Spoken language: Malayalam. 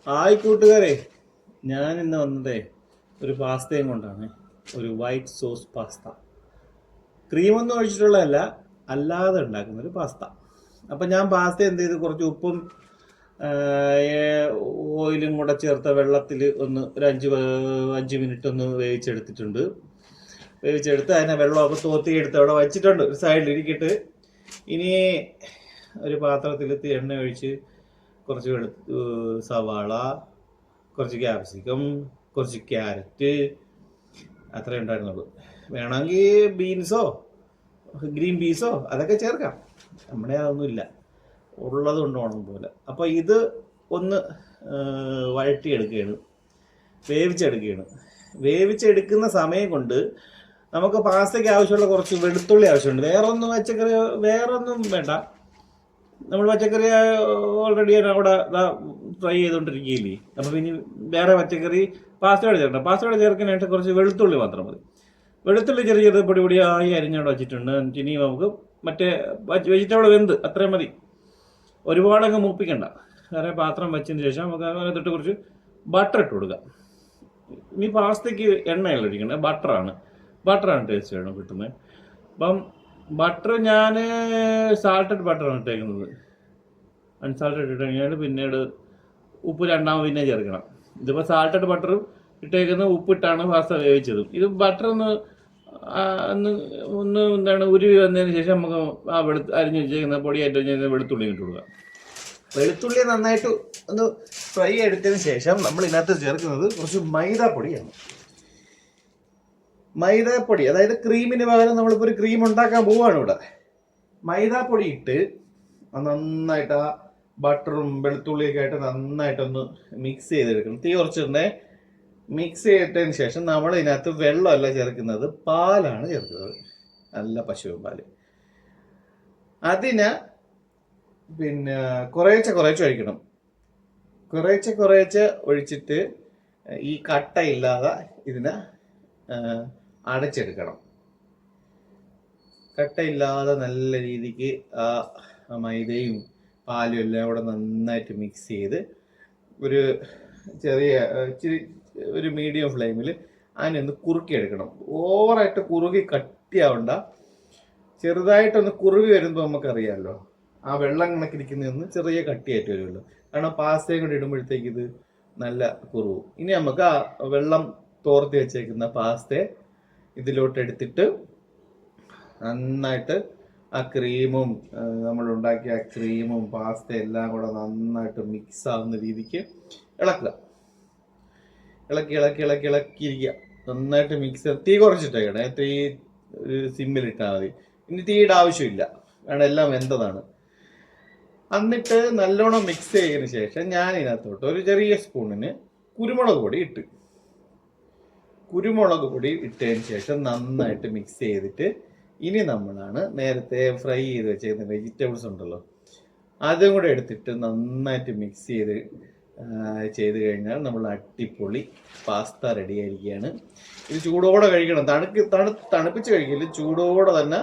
ഹായ് കൂട്ടുകാരെ, ഞാൻ ഇന്ന് വന്നതേ ഒരു പാസ്തയും കൊണ്ടാണ്. ഒരു വൈറ്റ് സോസ് പാസ്ത. ക്രീമൊന്നും ഒഴിച്ചിട്ടുള്ളതല്ല, അല്ലാതെ ഉണ്ടാക്കുന്ന ഒരു പാസ്ത. അപ്പം ഞാൻ പാസ്ത എന്ത് ചെയ്ത് കുറച്ച് ഉപ്പും ഓയിലും കൂടെ ചേർത്ത വെള്ളത്തിൽ ഒരു 5 മിനിറ്റ് ഒന്ന് വേവിച്ചെടുത്തിട്ടുണ്ട്. വേവിച്ചെടുത്ത് അതിനെ വെള്ളമൊക്കെ തോത്തിയെടുത്ത് അവിടെ വച്ചിട്ടുണ്ട്, ഒരു സൈഡിൽ ഇരിക്കട്ട്. ഇനി ഒരു പാത്രത്തിൽ എണ്ണ ഒഴിച്ച് കുറച്ച് സവാള, കുറച്ച് ക്യാപ്സിക്കം, കുറച്ച് ക്യാരറ്റ്, അത്രേ ഉണ്ടായിരുന്നുള്ളൂ. വേണമെങ്കിൽ ബീൻസോ ഗ്രീൻ പീസോ അതൊക്കെ ചേർക്കാം, നമ്മുടെ അതൊന്നുമില്ല, ഉള്ളത് കൊണ്ടുപോകണം പോലെ. അപ്പോൾ ഇത് ഒന്ന് വഴറ്റിയെടുക്കുകയാണ്, വേവിച്ചെടുക്കുകയാണ്. വേവിച്ചെടുക്കുന്ന സമയം കൊണ്ട് നമുക്ക് പാസ്തയ്ക്ക് ആവശ്യമുള്ള കുറച്ച് വെളുത്തുള്ളി ആവശ്യമുണ്ട്. വേറൊന്നും വേണ്ട. നമ്മൾ പച്ചക്കറി ഓൾറെഡി അവിടെ ഫ്രൈ ചെയ്തുകൊണ്ടിരിക്കുകയില്ലേ. അപ്പോൾ പിന്നെ വേറെ പച്ചക്കറി പാസ്തയോടെ ചേർക്കണം. പാസ്തയോടെ ചേർക്കാനായിട്ട് കുറച്ച് വെളുത്തുള്ളി മാത്രം മതി. വെളുത്തുള്ളി ചെറിയ പൊടിയായി അരിഞ്ഞവിടെ വെച്ചിട്ടുണ്ട്. ഇനി നമുക്ക് മറ്റേ വെജിറ്റബിൾ വെന്ത് അത്രയും മതി, ഒരുപാടങ്ങ് മൂപ്പിക്കണ്ട. വേറെ പാത്രം വെച്ചതിന് ശേഷം നമുക്ക് അതിനകത്തിട്ട് കുറച്ച് ബട്ടർ ഇട്ട് കൊടുക്കാം. ഇനി പാസ്തയ്ക്ക് എണ്ണയല്ല ഒഴിക്കേണ്ടത്, ബട്ടറാണ് ടേസ്റ്റ് വേണം കിട്ടുന്നത്. അപ്പം ബട്ടർ ഞാൻ സാൾട്ടഡ് ബട്ടറാണ് ഇട്ടേക്കുന്നത്. അൺസാൾട്ടഡ് ഇട്ട് കഴിഞ്ഞാൽ പിന്നീട് ഉപ്പ് പിന്നെ ചേർക്കണം. ഇതിപ്പോൾ സാൾട്ടഡ് ബട്ടറും ഇട്ടേക്കുന്നത് ഉപ്പിട്ടാണ് പാസ്ത വേവിച്ചതും. ഇത് ബട്ടർ ഒന്ന് ഉരുവി വന്നതിന് ശേഷം നമുക്ക് ആ അരിഞ്ഞ് വെച്ചേക്കുന്ന പൊടിയായിട്ട് വെച്ചേക്കുന്ന വെളുത്തുള്ളി ഇട്ട് കൊടുക്കാം. വെളുത്തുള്ളി നന്നായിട്ട് ഒന്ന് ഫ്രൈ എടുത്തതിന് ശേഷം നമ്മൾ ഇതിനകത്ത് ചേർക്കുന്നത് കുറച്ച് മൈദാപ്പൊടിയാണ്. മൈദാപ്പൊടി, അതായത് ക്രീമിന് പകരം നമ്മളിപ്പോൾ ഒരു ക്രീം ഉണ്ടാക്കാൻ പോവുകയാണ് ഇവിടെ. മൈദാപ്പൊടി ഇട്ട് നന്നായിട്ട് ആ ബട്ടറും വെളുത്തുള്ളിയൊക്കെ ആയിട്ട് നന്നായിട്ടൊന്ന് മിക്സ് ചെയ്തെടുക്കണം. തീ കുറച്ചിട്ടുണ്ടേ. മിക്സ് ചെയ്തിട്ടതിന് ശേഷം നമ്മൾ ഇതിനകത്ത് വെള്ളമല്ല ചേർക്കുന്നത്, പാലാണ് ചേർക്കുന്നത്, നല്ല പശുവിൻ പാല്. അതിന് പിന്നെ കുറേശ്ശെ ഒഴിക്കണം. കുറേശ്ശെ ഒഴിച്ചിട്ട് ഈ കട്ടയില്ലാതെ ഇതിനെ അടച്ചെടുക്കണം. കട്ടയില്ലാതെ നല്ല രീതിക്ക് ആ മൈദയും പാലും എല്ലാം കൂടെ നന്നായിട്ട് മിക്സ് ചെയ്ത് ഒരു മീഡിയം ഫ്ലെയിമിൽ അതിനൊന്ന് കുറുക്കിയെടുക്കണം. ഓവറായിട്ട് കുറുകി കട്ടിയാവണ്ട, ചെറുതായിട്ടൊന്ന് കുറുകി വരുമ്പോൾ നമുക്കറിയാമല്ലോ ആ വെള്ളം കണക്കിരിക്കുന്നതൊന്ന് ചെറിയ കട്ടിയായിട്ട് വരുമല്ലോ. കാരണം പാസ്തയും കൂടി ഇടുമ്പോഴത്തേക്ക് ഇത് നല്ല കുറുവും. ഇനി നമുക്ക് ആ വെള്ളം തോർത്തി വെച്ചേക്കുന്ന പാസ്തയെ ഇതിലോട്ട് എടുത്തിട്ട് നന്നായിട്ട് ആ ക്രീമും നമ്മൾ ഉണ്ടാക്കിയ ആ ക്രീമും പാസ്ത എല്ലാം കൂടെ നന്നായിട്ട് മിക്സ് ആവുന്ന രീതിക്ക് ഇളക്കുക. ഇളക്കിയിരിക്കുക. നന്നായിട്ട് മിക്സ്. തീ കുറച്ചിട്ടേക്കണേ, തീ സിമ്മിലിട്ടാൽ മതി. ഇനി തീയുടെ ആവശ്യമില്ല, കാരണം എല്ലാം വെന്തതാണ്. എന്നിട്ട് നല്ലോണം മിക്സ് ചെയ്തതിന് ശേഷം ഞാൻ ഇതിനകത്തോട്ട് ഒരു ചെറിയ സ്പൂണിന് കുരുമുളക് പൊടി ഇട്ടതിന് ശേഷം നന്നായിട്ട് മിക്സ് ചെയ്തിട്ട് ഇനി നമ്മളാണ് നേരത്തെ ഫ്രൈ ചെയ്ത് വെച്ചിരുന്ന വെജിറ്റബിൾസ് ഉണ്ടല്ലോ, അതും കൂടെ എടുത്തിട്ട് നന്നായിട്ട് മിക്സ് ചെയ്ത് കഴിഞ്ഞാൽ നമ്മൾ അടിപൊളി പാസ്ത റെഡി ആയിരിക്കുകയാണ്. ഇത് ചൂടോടെ കഴിക്കണം. തണുപ്പിച്ച് കഴിക്കില്ല, ചൂടോടെ തന്നെ